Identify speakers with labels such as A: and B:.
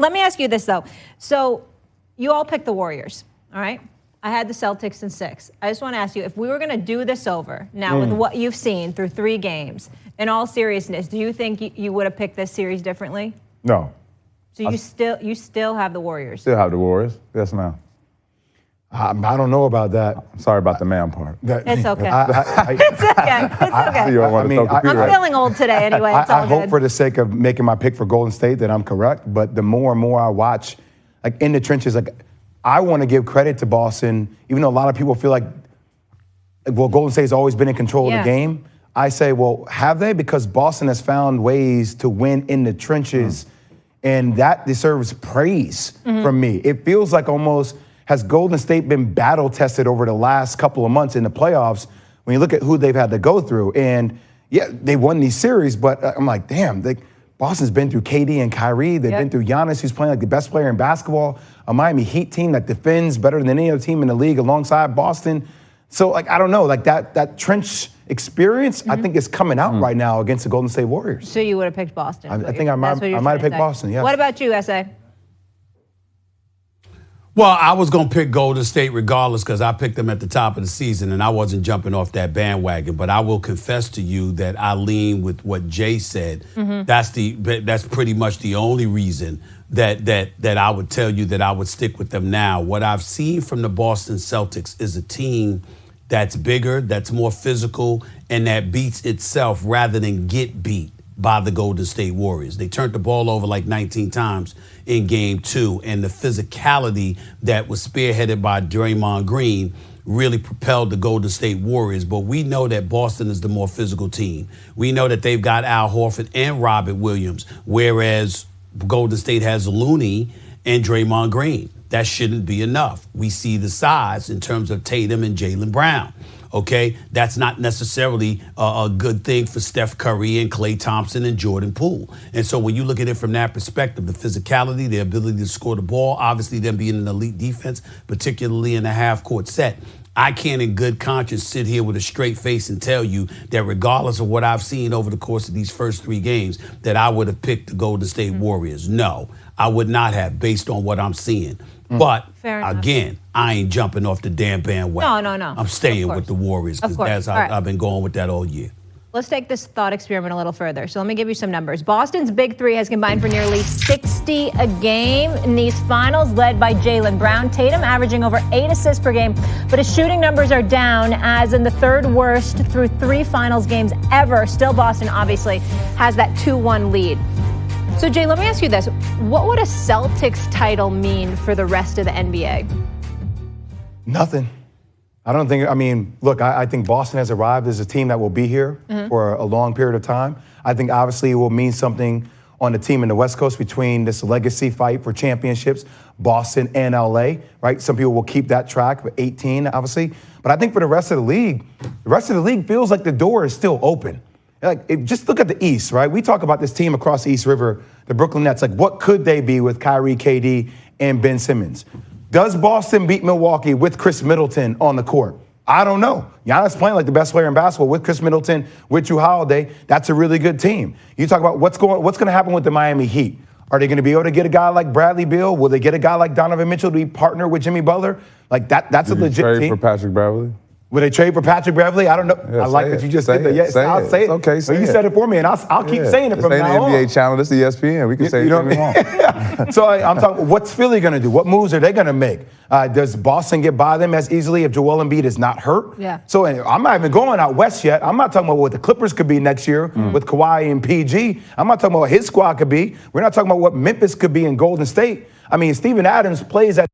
A: let me ask you this, though. So you all picked the Warriors, all right? I had the Celtics in 6. I just want to ask you, if we were going to do this over, now with what you've seen through 3 games, in all seriousness, do you think you would have picked this series differently?
B: No.
A: So you still have the Warriors?
B: Still have the Warriors. Yes, ma'am. I don't know about that. Sorry about the man part.
A: It's okay. It's okay. I'm feeling old today anyway. It's all
C: I hope for the sake of making my pick for Golden State that I'm correct, but the more and more I watch, like in the trenches, like I want to give credit to Boston, even though a lot of people feel like, well, Golden State's always been in control of the game. I say, well, have they? Because Boston has found ways to win in the trenches, and that deserves praise from me. It feels like almost, has Golden State been battle tested over the last couple of months in the playoffs when you look at who they've had to go through? And yeah, they won these series, but I'm like, damn, Boston's been through KD and Kyrie. They've been through Giannis, who's playing like the best player in basketball, a Miami Heat team that defends better than any other team in the league alongside Boston. So, like, I don't know, like that trench experience, I think is coming out right now against the Golden State Warriors.
A: So you would have picked Boston?
C: I think I might have picked Boston, yes.
A: What about you, S.A.?
D: Well, I was going to pick Golden State regardless because I picked them at the top of the season and I wasn't jumping off that bandwagon. But I will confess to you that I lean with what Jay said. That's pretty much the only reason that I would tell you that I would stick with them now. What I've seen from the Boston Celtics is a team that's bigger, that's more physical, and that beats itself rather than get beat by the Golden State Warriors. They turned the ball over like 19 times in Game 2, and the physicality that was spearheaded by Draymond Green really propelled the Golden State Warriors. But we know that Boston is the more physical team. We know that they've got Al Horford and Robert Williams, whereas Golden State has Looney and Draymond Green. That shouldn't be enough. We see the size in terms of Tatum and Jaylen Brown. Okay, that's not necessarily a good thing for Steph Curry and Klay Thompson and Jordan Poole. And so when you look at it from that perspective, the physicality, the ability to score the ball, obviously them being an elite defense, particularly in a half-court set, I can't in good conscience sit here with a straight face and tell you that regardless of what I've seen over the course of these first 3 games, that I would have picked the Golden State Warriors. No, I would not have based on what I'm seeing. But, again, I ain't jumping off the damn bandwagon.
A: No.
D: I'm staying with the Warriors because that's how I've been going with that all year.
A: Let's take this thought experiment a little further. So let me give you some numbers. Boston's Big Three has combined for nearly 60 a game in these finals, led by Jaylen Brown. Tatum averaging over 8 assists per game, but his shooting numbers are down, as in the 3rd worst through 3 finals games ever. Still, Boston obviously has that 2-1 lead. So, Jay, let me ask you this. What would a Celtics title mean for the rest of the NBA?
C: Nothing. I don't think, look, I think Boston has arrived as a team that will be here for a long period of time. I think obviously it will mean something on the team in the West Coast between this legacy fight for championships, Boston and LA, right? Some people will keep that track with 18, obviously. But I think for the rest of the league feels like the door is still open. Like, just look at the East, right? We talk about this team across the East River, the Brooklyn Nets. Like, what could they be with Kyrie, KD, and Ben Simmons? Does Boston beat Milwaukee with Chris Middleton on the court? I don't know. Giannis playing like the best player in basketball with Chris Middleton, with Jrue Holiday. That's a really good team. You talk about what's going to happen with the Miami Heat. Are they going to be able to get a guy like Bradley Beal? Will they get a guy like Donovan Mitchell to be partner with Jimmy Butler? Like, that's a legit
B: trade
C: team.
B: for Patrick Beverley?
C: Would they trade for Patrick Beverley? I don't know.
B: Yeah,
C: I like that you just did that. Yes, I'll say it.
B: Okay,
C: so you said it for me, and I'll keep saying it from now on.
B: This ain't the NBA channel. This is ESPN. We can say anything we want.
C: So I'm talking, what's Philly going to do? What moves are they going to make? Does Boston get by them as easily if Joel Embiid is not hurt?
A: Yeah.
C: So I'm not even going out west yet. I'm not talking about what the Clippers could be next year with Kawhi and PG. I'm not talking about what his squad could be. We're not talking about what Memphis could be in Golden State. I mean, Steven Adams plays at